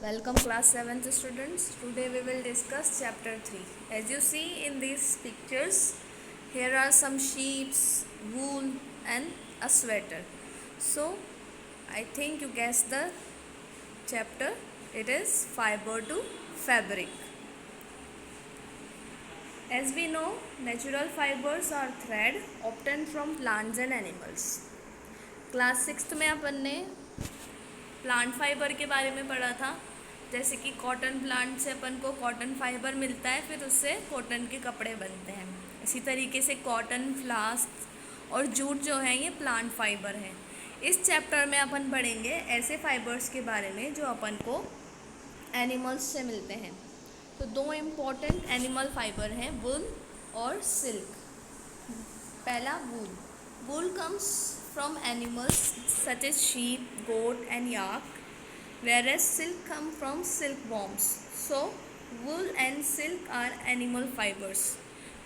Welcome class 7th students. Today we will discuss chapter 3. As you see in these pictures, here are some sheeps, wool and a sweater. So I think you guessed the chapter. It is fiber to fabric. As we know, natural fibers are thread obtained from plants and animals. Class 6th में अपन ने plant fibre के बारे में पढ़ा था। जैसे कि cotton plant से अपन को कॉटन फाइबर मिलता है, फिर उससे कॉटन के कपड़े बनते हैं। इसी तरीके से कॉटन, फ्लास्क और जूट जो है ये प्लांट फाइबर है। इस चैप्टर में अपन पढ़ेंगे ऐसे फाइबर्स के बारे में जो अपन को एनिमल्स से मिलते हैं। तो दो इम्पॉर्टेंट एनिमल फाइबर हैं, वुल और सिल्क। पहला वूल। वूल comes from animals such as sheep, goat and yak, whereas silk come from silkworms. So wool and silk are animal fibers.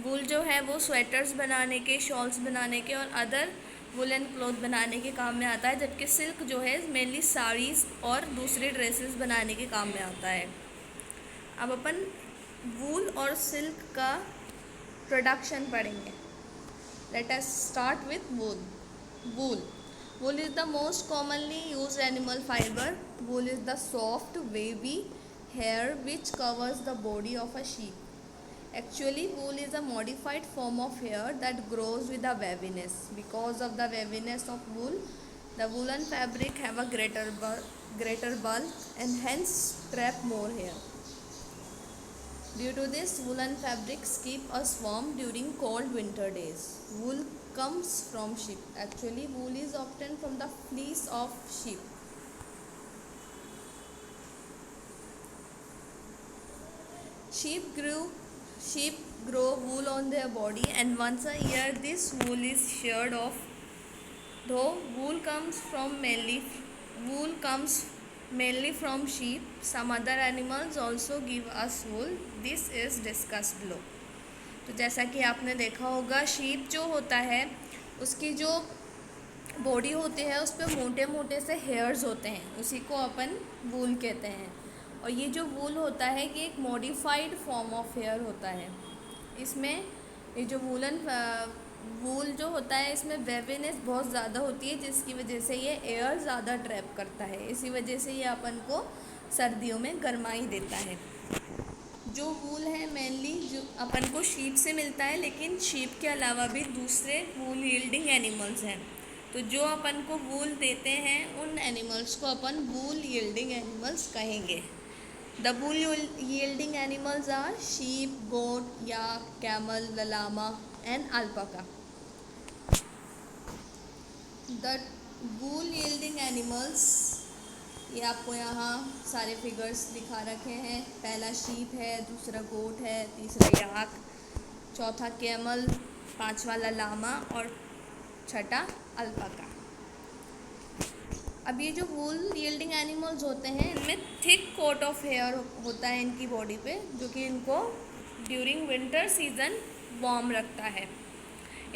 वूल जो है वो स्वेटर्स बनाने के, शॉल्स बनाने के और अदर वुलन क्लॉथ बनाने के काम में आता है, जबकि सिल्क जो है मेनली साड़ीज़ और दूसरे ड्रेसेस बनाने के काम में आता है। अब अपन वूल और सिल्क का प्रोडक्शन पढ़ेंगे। Let us start with wool. Wool. Wool is the most commonly used animal fiber. Wool is the soft, wavy hair which covers the body of a sheep. Actually, wool is a modified form of hair that grows with the waviness. Because of the waviness of wool, the woolen fabric have a greater bulk and hence trap more hair. Due to this, woolen fabrics keep us warm during cold winter days. Wool comes from sheep. Actually, wool is obtained from the fleece of sheep. Sheep grow wool on their body, and once a year this wool is sheared off. Though wool comes mainly from sheep, some other animals also give us wool. This is discussed below. तो जैसा कि आपने देखा होगा, sheep जो होता है उसकी जो बॉडी होती है उस पर मोटे मोटे से हेयर्स होते हैं, उसी को अपन वूल कहते हैं। और ये जो वूल होता है ये एक मॉडिफाइड फॉर्म ऑफ हेयर होता है। इसमें ये जो वूल जो होता है इसमें वेवीनेस बहुत ज़्यादा होती है, जिसकी वजह से ये एयर ज़्यादा ट्रैप करता है। इसी वजह से ये अपन को सर्दियों में गर्माई देता है। जो वूल है मेनली जो अपन को शीप से मिलता है, लेकिन शीप के अलावा भी दूसरे वूल यील्डिंग एनिमल्स हैं। तो जो अपन को वूल देते हैं उन एनिमल्स को अपन वूल यील्डिंग एनिमल्स कहेंगे। The wool yielding animals are sheep, goat, yak, camel, llama and alpaca. The wool yielding animals, ये आपको यहाँ सारे फिगर्स दिखा रखे हैं। पहला शीप है, दूसरा गोट है, तीसरा याक, चौथा कैमल, पांचवा लामा और छठा अल्पाका. अब ये जो वूल यील्डिंग एनिमल्स होते हैं इनमें थिक कोट ऑफ हेयर होता है इनकी बॉडी पे, जो कि इनको ड्यूरिंग विंटर सीजन वार्म रखता है।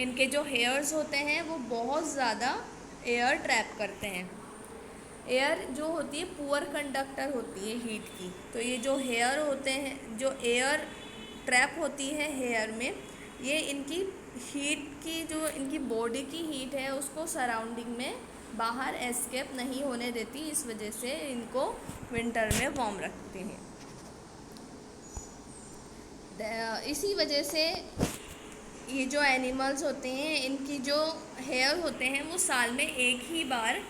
इनके जो हेयर्स होते हैं वो बहुत ज़्यादा एयर ट्रैप करते हैं। एयर जो होती है पुअर कंडक्टर होती है हीट की, तो ये जो हेयर होते हैं, जो एयर ट्रैप होती है हेयर में, ये इनकी हीट की, जो इनकी बॉडी की हीट है उसको सराउंडिंग में बाहर एस्केप नहीं होने देती। इस वजह से इनको विंटर में वार्म रखते हैं। इसी वजह से ये जो एनिमल्स होते हैं इनकी जो हेयर होते हैं वो साल में एक ही बार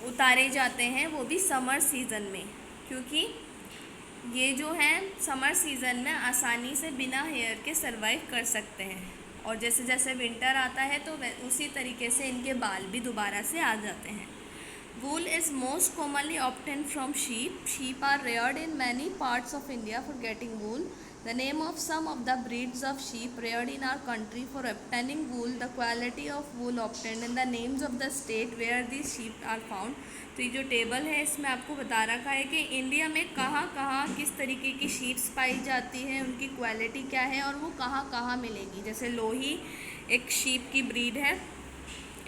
उतारे जाते हैं, वो भी समर सीज़न में, क्योंकि ये जो हैं समर सीज़न में आसानी से बिना हेयर के सरवाइव कर सकते हैं। और जैसे जैसे विंटर आता है तो उसी तरीके से इनके बाल भी दोबारा से आ जाते हैं। Wool is most commonly obtain from sheep. Sheep are reared in many parts of India for getting wool. The name of some of the breeds of sheep reared in our country for obtaining wool, the quality of wool obtained, and the names of the state where these sheep are found. तो ये जो table है इसमें आपको बता रखा है कि इंडिया में कहाँ कहाँ किस तरीके की शीप्स पाई जाती हैं, उनकी क्वालिटी क्या है और वो कहाँ कहाँ मिलेगी। जैसे लोही एक शीप की ब्रीड है,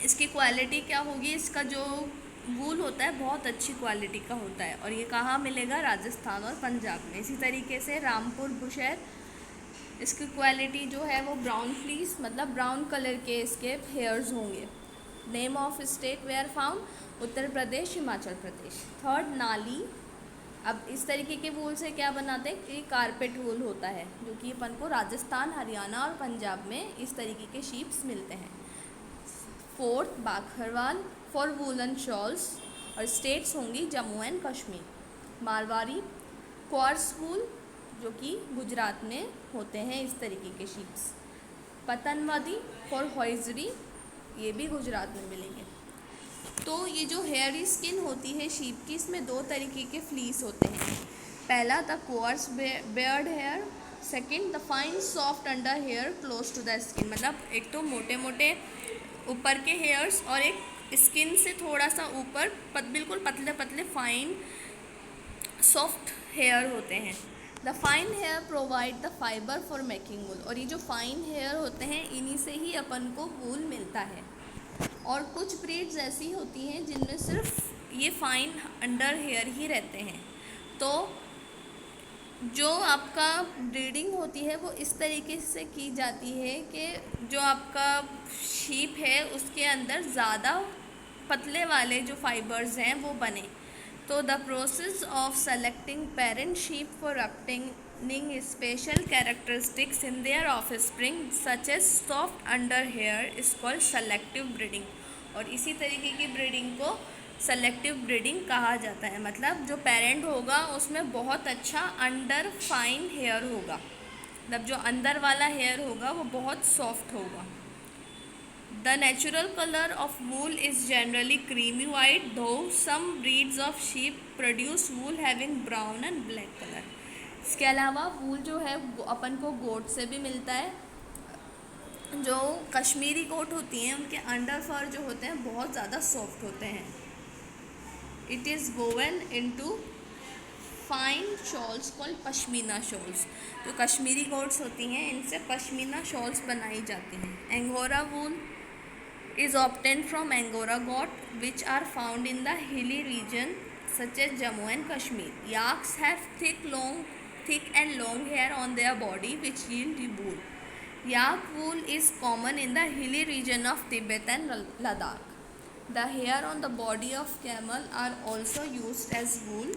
इसकी क्वालिटी क्या होगी, इसका जो वूल होता है बहुत अच्छी क्वालिटी का होता है, और ये कहाँ मिलेगा? राजस्थान और पंजाब में। इसी तरीके से रामपुर बुशेर, इसकी क्वालिटी जो है वो ब्राउन फ्लीस मतलब ब्राउन कलर के इसके हेयर्स होंगे। Name of state where found, Uttar Pradesh, Himachal Pradesh. Third, Nali. अब इस तरीके के वूल से क्या बनाते हैं कि कारपेट वूल होता है, जो कि अपन को राजस्थान, हरियाणा और पंजाब में इस तरीके के शीप्स मिलते हैं। फोर्थ, बाखरवाल फॉर वूलन शॉल्स, और स्टेट्स होंगी जम्मू एंड कश्मीर। मारवाड़ी, क्वार्स वूल, जो कि गुजरात में होते हैं इस तरीके के शीप्स। पतनवादी फॉर हॉइजरी, ये भी गुजरात में मिलेंगे। तो ये जो हेयरी स्किन होती है शीप की, इसमें दो तरीके के फ्लीस होते हैं। पहला the coarse beard hair, second the fine soft under hair close to the skin. मतलब एक तो मोटे मोटे ऊपर के हेयर्स और एक स्किन से थोड़ा सा ऊपर बिल्कुल पतले पतले फाइन सॉफ्ट हेयर होते हैं। The fine hair provide the fibre for making wool, और ये जो फाइन हेयर होते हैं इन्हीं से ही अपन को वूल मिलता है। और कुछ ब्रीड्स ऐसी होती हैं जिनमें सिर्फ ये फाइन अंडर हेयर ही रहते हैं। तो जो आपका ब्रीडिंग होती है वो इस तरीके से की जाती है कि जो आपका शीप है उसके अंदर ज़्यादा पतले वाले जो फाइबर्स हैं वो बने। तो the process of selecting parent sheep for obtaining special characteristics in their offspring such as soft under hair is called selective breeding. और इसी तरीके की ब्रीडिंग को सेलेक्टिव ब्रीडिंग कहा जाता है। मतलब जो पेरेंट होगा उसमें बहुत अच्छा अंडर फाइन हेयर होगा, मतलब जो अंदर वाला हेयर होगा वो बहुत सॉफ्ट होगा। The natural colour of wool is generally creamy white, though some breeds of sheep produce wool having brown and black colour. इसके अलावा वूल जो है वो अपन को गोट से भी मिलता है। जो कश्मीरी गोट होती हैं उनके अंडर फर जो होते हैं बहुत ज़्यादा सॉफ्ट होते हैं। It is woven into fine shawls called pashmina shawls. जो कश्मीरी गोट्स होती हैं इनसे पश्मीना शॉल्स बनाई जाती हैं। Angora wool is obtained from Angora goat, which are found in the hilly region such as Jammu and Kashmir. Yaks have thick and long hair on their body which yield wool. Yak wool is common in the hilly region of Tibet and Ladakh. The hair on the body of camel are also used as wool.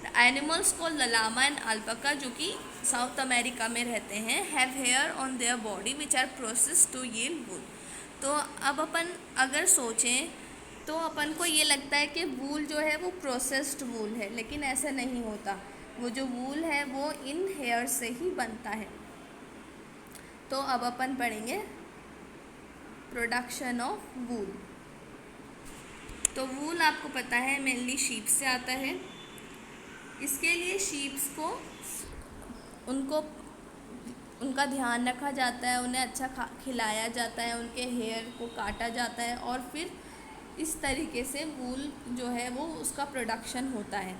The animals called the llama and alpaca, जो कि south America में रहते हैं, have hair on their body which are processed to yield wool. तो अब अपन अगर सोचें तो अपन को ये लगता है कि वूल जो है वो प्रोसेस्ड वूल है, लेकिन ऐसा नहीं होता। वो जो वूल है वो इन हेयर से ही बनता है। तो अब अपन पढ़ेंगे प्रोडक्शन ऑफ वूल। तो वूल आपको पता है मेनली शीप से आता है। इसके लिए शीप्स को उनका ध्यान रखा जाता है, उन्हें अच्छा खिलाया जाता है, उनके हेयर को काटा जाता है और फिर इस तरीके से वूल जो है वो उसका प्रोडक्शन होता है।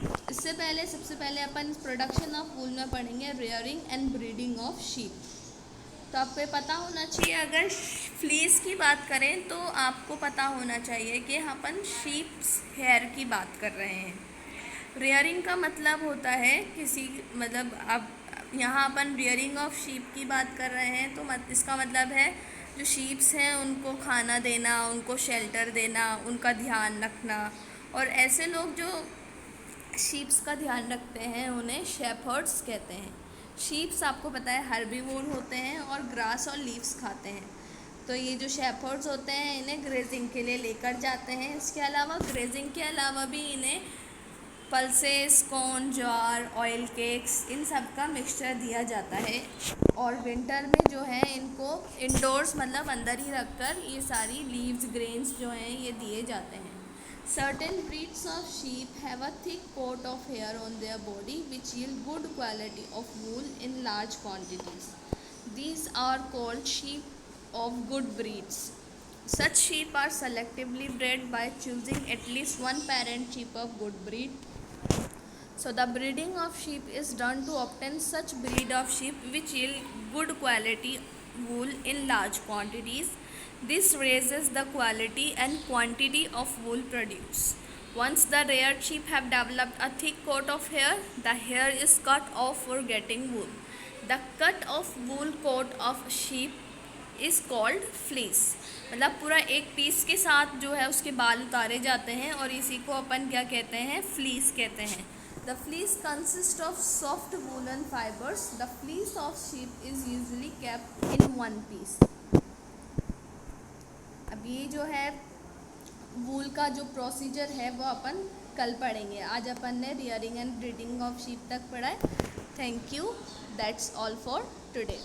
सबसे पहले अपन प्रोडक्शन ऑफ वूल में पढ़ेंगे rearing and breeding of sheep. तो आपको पता होना चाहिए, अगर फ्लीस की बात करें तो आपको पता होना चाहिए कि अपन शीप्स हेयर की बात कर रहे हैं। रेयरिंग का मतलब होता है मतलब अब यहाँ अपन रियरिंग ऑफ शीप की बात कर रहे हैं तो इसका मतलब है जो शीप्स हैं उनको खाना देना, उनको शेल्टर देना, उनका ध्यान रखना। और ऐसे लोग जो शीप्स का ध्यान रखते हैं उन्हें शेपर्ड्स कहते हैं। शीप्स आपको पता है हर्बीवोर होते हैं और ग्रास और लीव्स खाते हैं। तो ये जो शेपर्ड्स होते हैं इन्हें ग्रेजिंग के लिए लेकर जाते हैं। इसके अलावा ग्रेजिंग के अलावा भी इन्हें पल्सेस, कॉर्न, ज्वार, ऑयल केक्स, इन सब का मिक्सचर दिया जाता है। और विंटर में जो है इनको इंडोर्स मतलब अंदर ही रखकर ये सारी लीव्स, ग्रेन्स जो हैं ये दिए जाते हैं। Certain breeds of sheep have a thick coat of hair on their body which yield good quality of wool in large quantities. These are called sheep of good breeds. Such sheep are selectively bred by choosing at least one parent sheep of good breed. So the breeding of sheep is done to obtain such breed of sheep which yield good quality wool in large quantities. This raises the quality and quantity of wool produced. Once the reared sheep have developed a thick coat of hair, the hair is cut off for getting wool. The cut of wool coat of sheep is called fleece. मतलब पूरा एक piece के साथ जो है उसके बाल उतारे जाते हैं और इसी को अपन क्या कहते हैं, फ्लीस कहते हैं. The fleece consists of soft woolen fibers. The fleece of sheep is usually kept in one piece. अब ये जो है वूल का जो प्रोसीजर है वो अपन कल पढ़ेंगे. आज अपन ने rearing and breeding of sheep तक पढ़ा है. Thank you. That's all for today.